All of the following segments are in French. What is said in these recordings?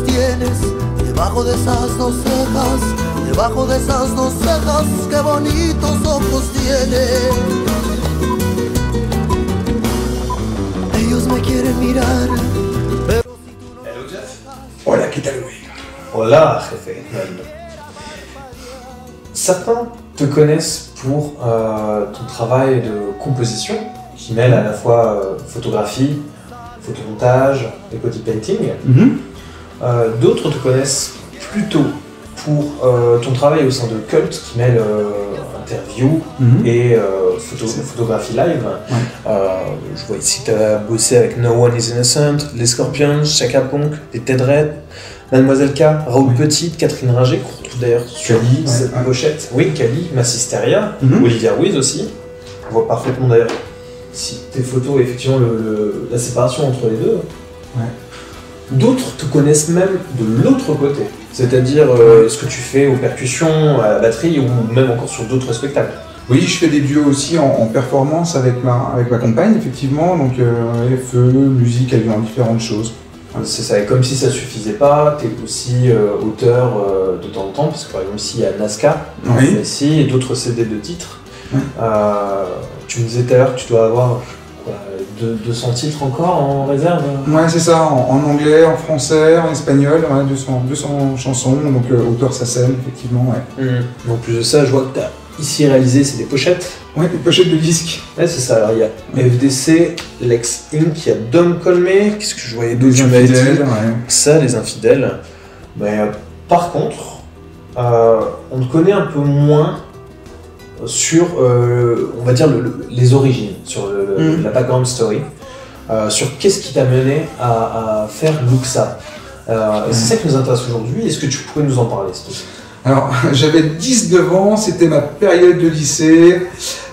ojos tienes debajo de esas dos cejas? Debajo de esas dos cejas, qué bonitos ojos tienes. Ellos me quieren mirar, pero si tú no... Hello Jeff. Hola, ¿qué tal, güey? Hola, jefe. Certains te connaissent pour ton travail de composition, qui mêle à la fois photographie, photomontage et body painting. D'autres te connaissent plutôt pour ton travail au sein de Cult, qui mêle interview et photographie live. Je vois ici que tu as bossé avec No One Is Innocent, les Scorpions, Chaka Ponk, les Ted Red, Mademoiselle K, Raoul Petit, Catherine Ringer, qu'on retrouve d'ailleurs sur cette pochette. Oui, Kali, Massisteria, Olivia Ruiz aussi. On voit parfaitement d'ailleurs ici tes photos, effectivement la séparation entre les deux. D'autres te connaissent même de l'autre côté, c'est-à-dire ce que tu fais aux percussions, à la batterie ou même encore sur d'autres spectacles. Oui, je fais des duos aussi en performance avec ma compagne, effectivement, donc FE, musique, elle vient en différentes choses. C'est ça, et comme si ça suffisait pas, tu es aussi auteur de temps en temps, parce que par exemple ici il y a Nazca, ici, et d'autres CD de titres. Tu me disais tout à l'heure que tu dois avoir 200 titres encore en réserve. Ouais, c'est ça, en anglais, en français, en espagnol, 200 chansons, donc auteur SACEM, effectivement. En plus de ça, je vois que tu as ici réalisé, c'est des pochettes. Ouais, des pochettes de disques. Ouais, c'est ça, alors il y a FDC, Lex Inc, il y a Dom Colmé, qu'est-ce que je voyais d'autre? Les infidèles, ça, les infidèles. Mais par contre, on te connaît un peu moins sur, on va dire, les origines, sur la background story, sur qu'est-ce qui t'a mené à faire Luxa. Et c'est ça qui nous intéresse aujourd'hui. Est-ce que tu pourrais nous en parler, s'il te plaît? Alors, j'avais 19 ans, c'était ma période de lycée.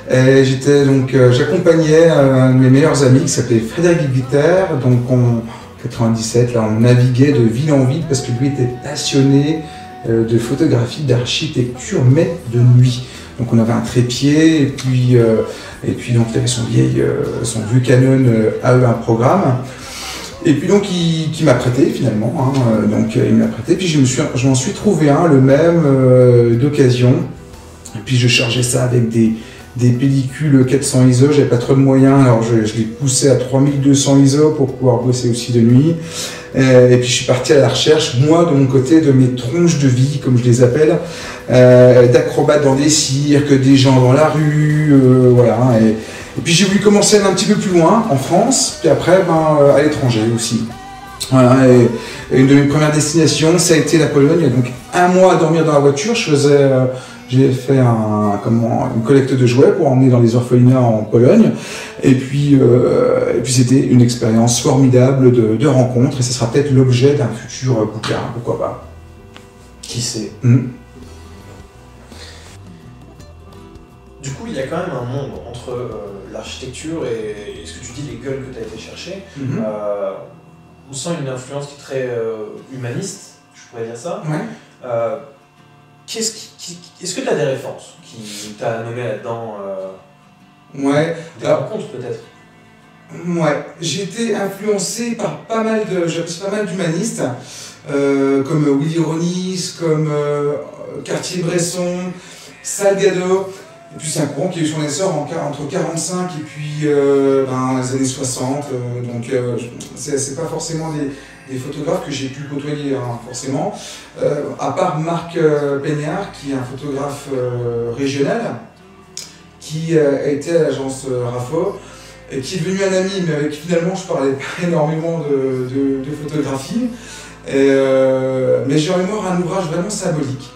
J'accompagnais un de mes meilleurs amis qui s'appelait Frédéric Guiter. Donc en 97, là, on naviguait de ville en ville parce que lui était passionné de photographie, d'architecture, mais de nuit. Donc on avait un trépied et puis donc il avait son vieux Canon AE1 programme. Et puis donc il m'a prêté finalement, il m'a prêté, puis je m'en suis trouvé un, le même, d'occasion. Et puis je chargeais ça avec des pellicules 400 ISO, j'avais pas trop de moyens, alors je les poussais à 3200 ISO pour pouvoir bosser aussi de nuit. Et puis je suis parti à la recherche, moi de mon côté, de mes tronches de vie, comme je les appelle, d'acrobates dans des cirques, des gens dans la rue, voilà. Et puis j'ai voulu commencer un petit peu plus loin, en France, puis après à l'étranger aussi. Voilà, et une de mes premières destinations, ça a été la Pologne. Donc un mois à dormir dans la voiture, j'ai fait une collecte de jouets pour emmener dans les orphelinats en Pologne. Et puis c'était une expérience formidable de rencontre, et ce sera peut-être l'objet d'un futur bouquin, pourquoi pas. Qui sait. Du coup, il y a quand même un monde entre l'architecture et ce que tu dis, les gueules que tu as été chercher. On sent une influence qui est très humaniste, je pourrais dire ça. Est-ce que tu as des références qui t'a nommé là-dedans? Des rencontres peut-être? Ouais, j'ai été influencé par pas mal d'humanistes, comme Willy Ronis, comme Cartier-Bresson, Salgado. Et puis c'est un courant qui a eu son essor entre 45 et puis les années 60. Donc c'est pas forcément des photographes que j'ai pu côtoyer, forcément. À part Marc Peignard, qui est un photographe régional, qui a été à l'agence RAFO, et qui est devenu un ami, mais avec qui finalement je parlais pas énormément de photographie. Mais j'ai en mémoire un ouvrage vraiment symbolique,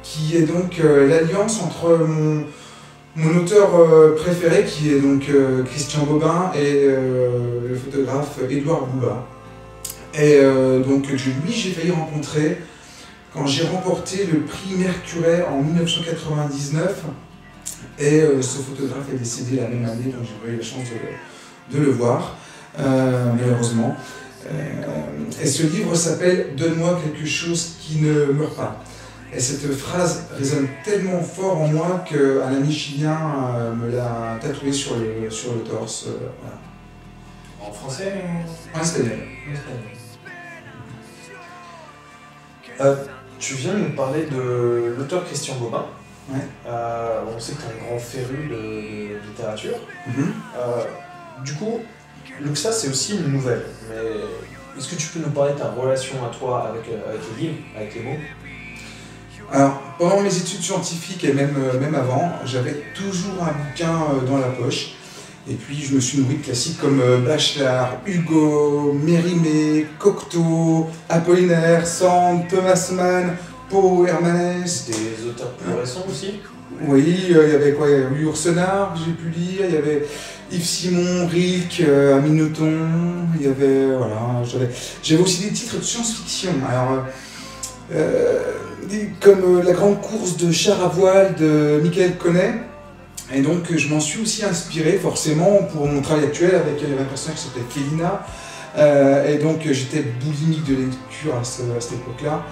qui est donc l'alliance entre mon auteur préféré, qui est donc Christian Bobin, et le photographe Édouard Bouba. Et donc lui, j'ai failli rencontrer quand j'ai remporté le prix Mercuret en 1999. Et ce photographe est décédé la même année, donc j'ai pas eu la chance de le voir, malheureusement. Et ce livre s'appelle « Donne-moi quelque chose qui ne meurt pas ». Et cette phrase résonne tellement fort en moi qu'un ami chilien me l'a tatoué sur le torse. Voilà. En français? En espagnol. Tu viens de nous parler de l'auteur Christian Bobin. Ouais. On sait que tu es un grand féru de littérature. Du coup, Luxa, c'est aussi une nouvelle. Mais est-ce que tu peux nous parler de ta relation à toi avec les livres, avec les mots? Alors, pendant mes études scientifiques et même avant, j'avais toujours un bouquin dans la poche. Et puis, je me suis nourri de classiques comme Bachelard, Hugo, Mérimée, Cocteau, Apollinaire, Sand, Thomas Mann, Poe, Hermanès. Des auteurs plus récents aussi? Oui, il y avait quoi? Il y avait Yourcenar que j'ai pu lire, il y avait Yves Simon, Rilke, Aminoton, il y avait, voilà, j'avais aussi des titres de science-fiction. Alors, comme La Grande Course de char à voile de Michael Connet. Et donc, je m'en suis aussi inspiré, forcément, pour mon travail actuel avec un personnage qui s'appelait Kélina. Et donc, j'étais boulimique de lecture à cette époque-là.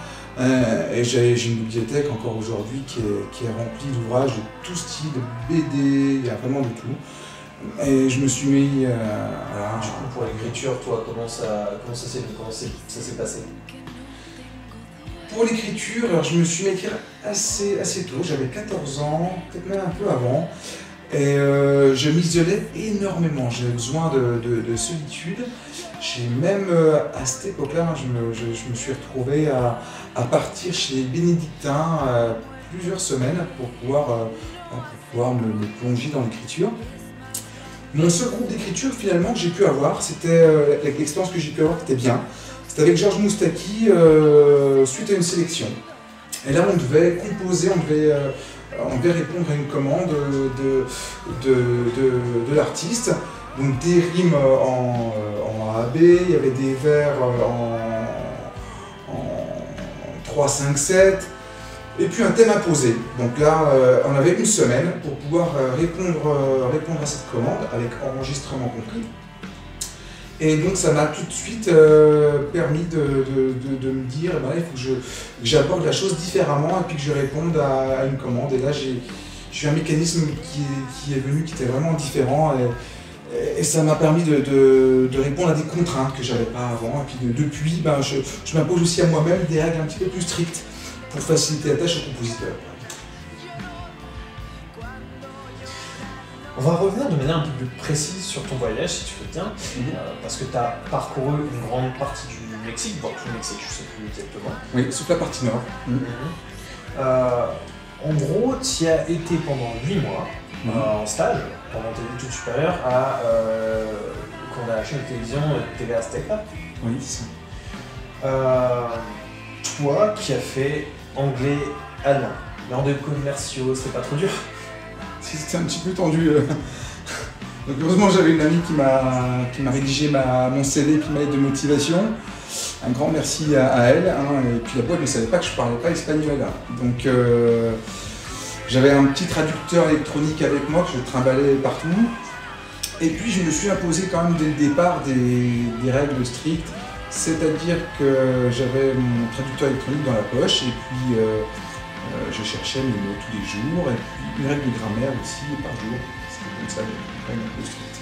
Et j'ai une bibliothèque encore aujourd'hui qui est remplie d'ouvrages de tout style, de BD, il y a vraiment de tout. Et je me suis mis voilà. Du coup, pour l'écriture, toi, comment ça s'est passé? Pour l'écriture, alors je me suis mis à écrire assez tôt, j'avais 14 ans, peut-être même un peu avant. Et je m'isolais énormément, j'avais besoin de solitude. J'ai même, à cette époque-là, je me suis retrouvé à partir chez les bénédictins plusieurs semaines pour pouvoir me plonger dans l'écriture. Mon seul groupe d'écriture finalement que j'ai pu avoir, c'était l'expérience que j'ai pu avoir qui était bien. C'était avec Georges Moustaki suite à une sélection. Et là on devait composer, on devait répondre à une commande de l'artiste. Donc des rimes en AB, il y avait des vers en 3, 5, 7, et puis un thème imposé. Donc là, on avait une semaine pour pouvoir répondre à cette commande, avec enregistrement compris. Et donc ça m'a tout de suite permis de me dire, ben là, il faut que j'aborde la chose différemment et puis que je réponde à une commande. Et là, j'ai eu un mécanisme qui est venu, qui était vraiment différent. Et ça m'a permis de répondre à des contraintes que je n'avais pas avant. Et puis depuis, ben, je m'impose aussi à moi-même des règles un petit peu plus strictes pour faciliter la tâche au compositeur. On va revenir de manière un peu plus précise sur ton voyage, si tu veux bien, parce que tu as parcouru une grande partie du Mexique, voire tout le Mexique, je ne sais plus exactement. Oui, sauf la partie nord. En gros, tu y as été pendant 8 mois en stage, pendant tes études supérieures, quand on a acheté une télévision TV Azteca. Oui, c'est ça. Toi qui as fait anglais-allemand, mais en commerciaux, c'était pas trop dur? C'était un petit peu tendu. Donc heureusement j'avais une amie qui m'a rédigé mon CV et puis ma lettre de motivation. Un grand merci à elle. Et puis la boîte ne savait pas que je ne parlais pas espagnol. Donc j'avais un petit traducteur électronique avec moi que je trimballais partout. Et puis je me suis imposé quand même dès le départ des règles strictes. C'est-à-dire que j'avais mon traducteur électronique dans la poche et puis je cherchais mes mots tous les jours. Et puis une règle de grammaire aussi par jour. C'était comme ça, une règle un peu stricte.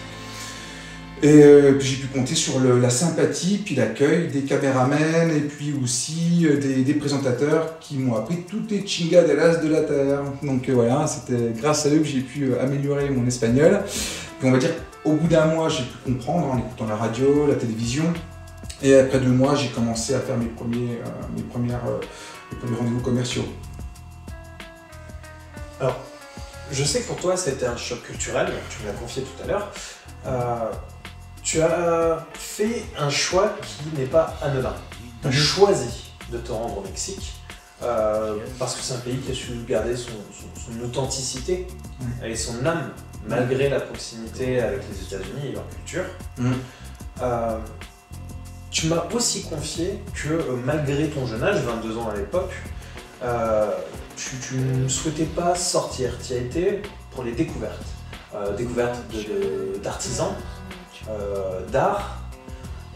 Et puis j'ai pu compter sur la sympathie, puis l'accueil des caméramens et puis aussi des présentateurs qui m'ont appris toutes les chingaderas de la terre. Donc voilà, c'était grâce à eux que j'ai pu améliorer mon espagnol. Puis on va dire, au bout d'un mois, j'ai pu comprendre en écoutant la radio, la télévision. Et après 2 mois, j'ai commencé à faire mes premiers rendez-vous commerciaux. Alors, je sais que pour toi, c'était un choc culturel, tu me l'as confié tout à l'heure. Tu as fait un choix qui n'est pas anodin. Tu as choisi de te rendre au Mexique parce que c'est un pays qui a su garder son authenticité et son âme malgré la proximité avec les États-Unis et leur culture. Tu m'as aussi confié que malgré ton jeune âge, 22 ans à l'époque, tu ne souhaitais pas sortir. Tu y as été pour les découvertes. Découvertes d'artisans, d'art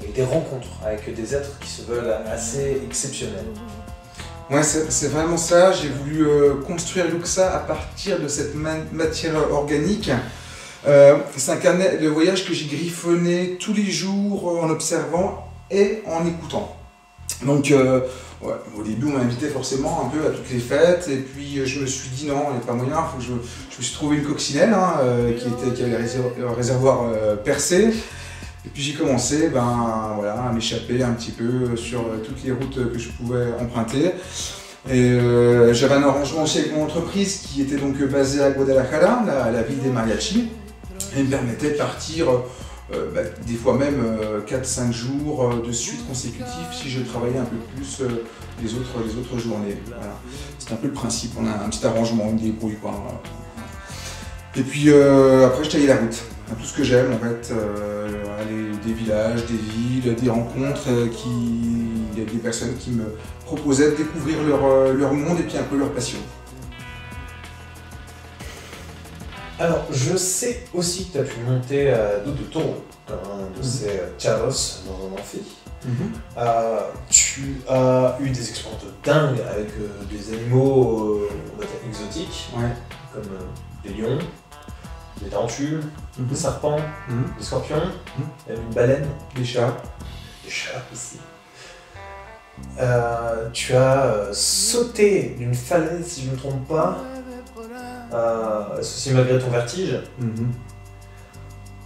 et des rencontres avec des êtres qui se veulent assez exceptionnels. Ouais, c'est vraiment ça. J'ai voulu construire Luxa à partir de cette matière organique. C'est un carnet de voyage que j'ai griffonné tous les jours en observant et en écoutant. Donc, ouais, au début, on m'invitait forcément un peu à toutes les fêtes, et puis je me suis dit non, il n'y a pas moyen, faut que je me suis trouvé une coccinelle hein, qui avait le réservoir percé. Et puis j'ai commencé voilà, à m'échapper un petit peu sur toutes les routes que je pouvais emprunter. Et j'avais un arrangement aussi avec mon entreprise qui était donc basée à Guadalajara, la ville des mariachis, et me permettait de partir des fois même 4-5 jours de suite consécutifs si je travaillais un peu plus les autres journées. Voilà. C'est un peu le principe, on a un petit arrangement, une débrouille quoi. Et puis après je taillais la route. Tout ce que j'aime en fait, des villages, des villes, des rencontres, il y a des personnes qui me proposaient de découvrir leur monde et puis un peu leur passion. Alors, je sais aussi que tu as pu monter à dos de taureau, un de ces charros dans un amphi. Tu as eu des expériences de dingue avec des animaux on va dire exotiques, comme des lions, des tarentules, des serpents, des scorpions, même une baleine, des chats aussi. Tu as sauté d'une falaise, si je ne me trompe pas, ceci malgré ton vertige.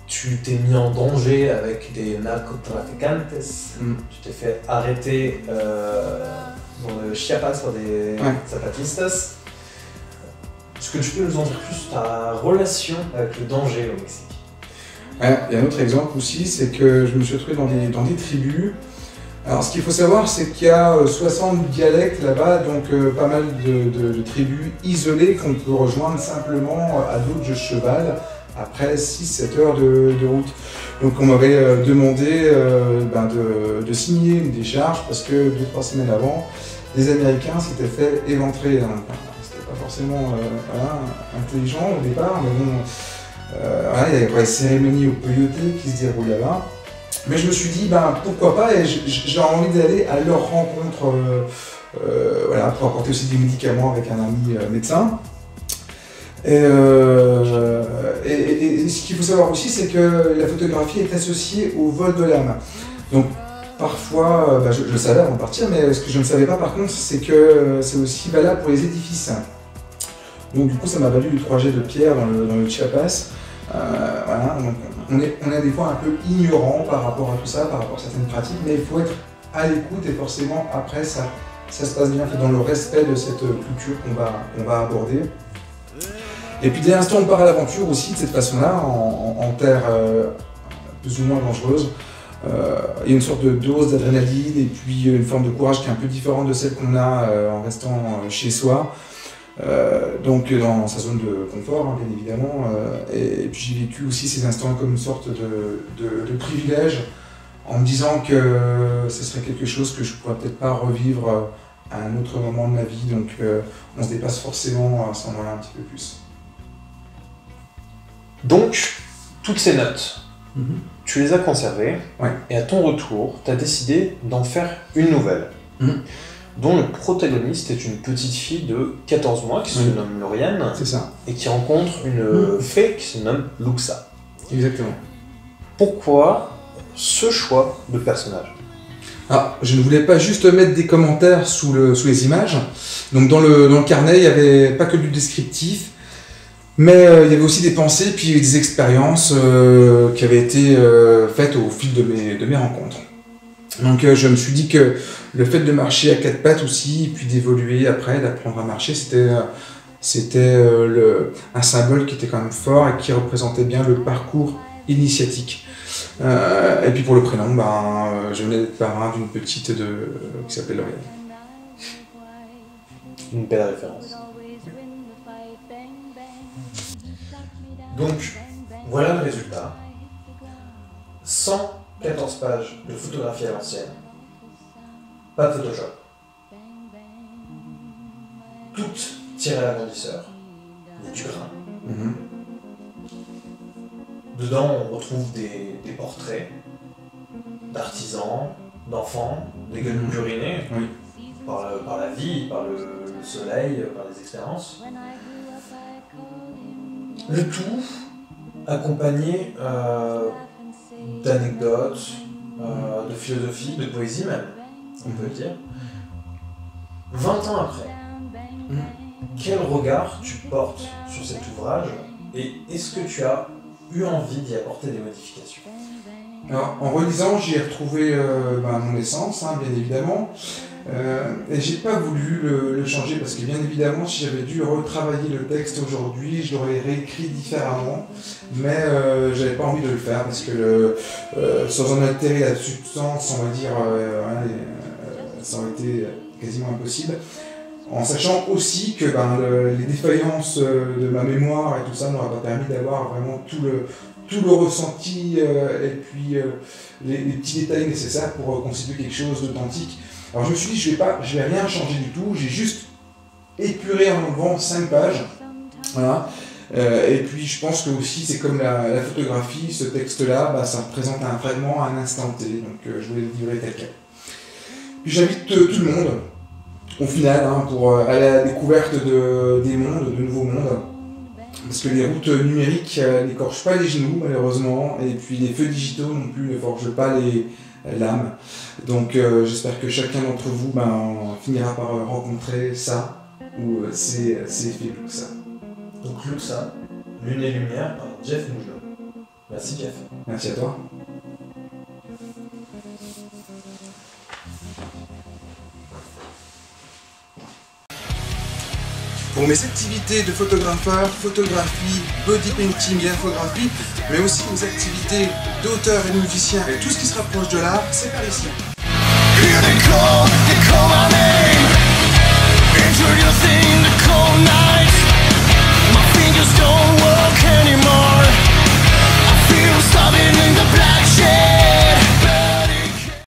Tu t'es mis en danger avec des narcotraficantes. Tu t'es fait arrêter dans le Chiapas par des zapatistas. Est-ce que tu peux nous en dire plus sur ta relation avec le danger au Mexique? Il y a un autre exemple aussi, c'est que je me suis retrouvé dans des tribus. Alors ce qu'il faut savoir, c'est qu'il y a 60 dialectes là-bas, donc pas mal de tribus isolées qu'on peut rejoindre simplement à dos de cheval après 6-7 heures de route. Donc on m'avait demandé de signer une décharge parce que 2-3 semaines avant, les Américains s'étaient fait éventrer. Hein. C'était pas forcément intelligent au départ, mais bon, il y avait les cérémonies au peyote qui se déroulent là-bas. Mais je me suis dit, pourquoi pas, et j'ai envie d'aller à leur rencontre pour apporter aussi des médicaments avec un ami médecin. Et ce qu'il faut savoir aussi, c'est que la photographie est associée au vol de l'âme. Donc parfois, je le savais avant de partir, mais ce que je ne savais pas par contre, c'est que c'est aussi valable pour les édifices. Donc du coup, ça m'a valu 3 jets de pierre dans le Chiapas. Donc on est des fois un peu ignorant par rapport à tout ça, par rapport à certaines pratiques, mais il faut être à l'écoute et forcément après ça se passe bien, dans le respect de cette culture qu'on va aborder. Et puis dès l'instant on part à l'aventure aussi de cette façon-là, en terre plus ou moins dangereuse, il y a une sorte de dose d'adrénaline et puis une forme de courage qui est un peu différente de celle qu'on a en restant chez soi. Donc dans sa zone de confort, bien évidemment, et puis j'ai vécu aussi ces instants comme une sorte de privilège, en me disant que ce serait quelque chose que je pourrais peut-être pas revivre à un autre moment de ma vie, donc on se dépasse forcément à ce moment-là un petit peu plus. Donc, toutes ces notes, tu les as conservées, et à ton retour, tu as décidé d'en faire une nouvelle. Dont le protagoniste est une petite fille de 14 mois qui se nomme Lauriane. C'est ça. Et qui rencontre une fée qui se nomme Luxa. Exactement. Pourquoi ce choix de personnage? Je ne voulais pas juste mettre des commentaires sous les images. Donc dans le carnet, il n'y avait pas que du descriptif, mais il y avait aussi des pensées puis des expériences qui avaient été faites au fil de mes rencontres. Donc je me suis dit que le fait de marcher à 4 pattes aussi, puis d'évoluer après, d'apprendre à marcher, c'était un symbole qui était quand même fort et qui représentait bien le parcours initiatique. Et puis pour le prénom, je venais d'être parrain d'une petite qui s'appelle Lauriane. Une belle référence. Donc voilà le résultat. 114 pages de photographie à l'ancienne. Pas de Photoshop. Toutes tirées à l'agrandisseur. Il y a du grain. Dedans, on retrouve des portraits d'artisans, d'enfants, des gueules burinées, par la vie, par le soleil, par les expériences. Le tout accompagné d'anecdotes, de philosophie, de poésie même. on peut le dire. 20 ans après, quel regard tu portes sur cet ouvrage et est-ce que tu as eu envie d'y apporter des modifications? Alors, en relisant, j'y ai retrouvé mon essence, bien évidemment. Et j'ai pas voulu le changer parce que bien évidemment si j'avais dû retravailler le texte aujourd'hui, je l'aurais réécrit différemment, mais j'avais pas envie de le faire parce que sans en altérer la substance, on va dire, ça aurait été quasiment impossible. En sachant aussi que les défaillances de ma mémoire et tout ça n'auraient pas permis d'avoir vraiment tout le ressenti et puis les petits détails nécessaires pour constituer quelque chose d'authentique. Alors je me suis dit, je vais rien changer du tout, j'ai juste épuré en enlevant 5 pages. Voilà. Et puis je pense que aussi, c'est comme la photographie, ce texte-là, ça représente un fragment à un instant T, donc je voulais le livrer tel quel. Puis j'invite tout le monde, au final, pour aller à la découverte des mondes, de nouveaux mondes. Parce que les routes numériques n'écorchent pas les genoux, malheureusement, et puis les feux digitaux non plus ne forgent pas l'âme. Donc j'espère que chacun d'entre vous finira par rencontrer ça, ou c'est fait Luxa. Donc Luxa, Lune et Lumière par Jeff Mougelot. Merci Jeff. Merci à toi. Pour mes activités de photographeur, photographie, body painting et infographie, mais aussi mes activités d'auteur et de musicien et tout ce qui se rapproche de l'art, c'est par ici.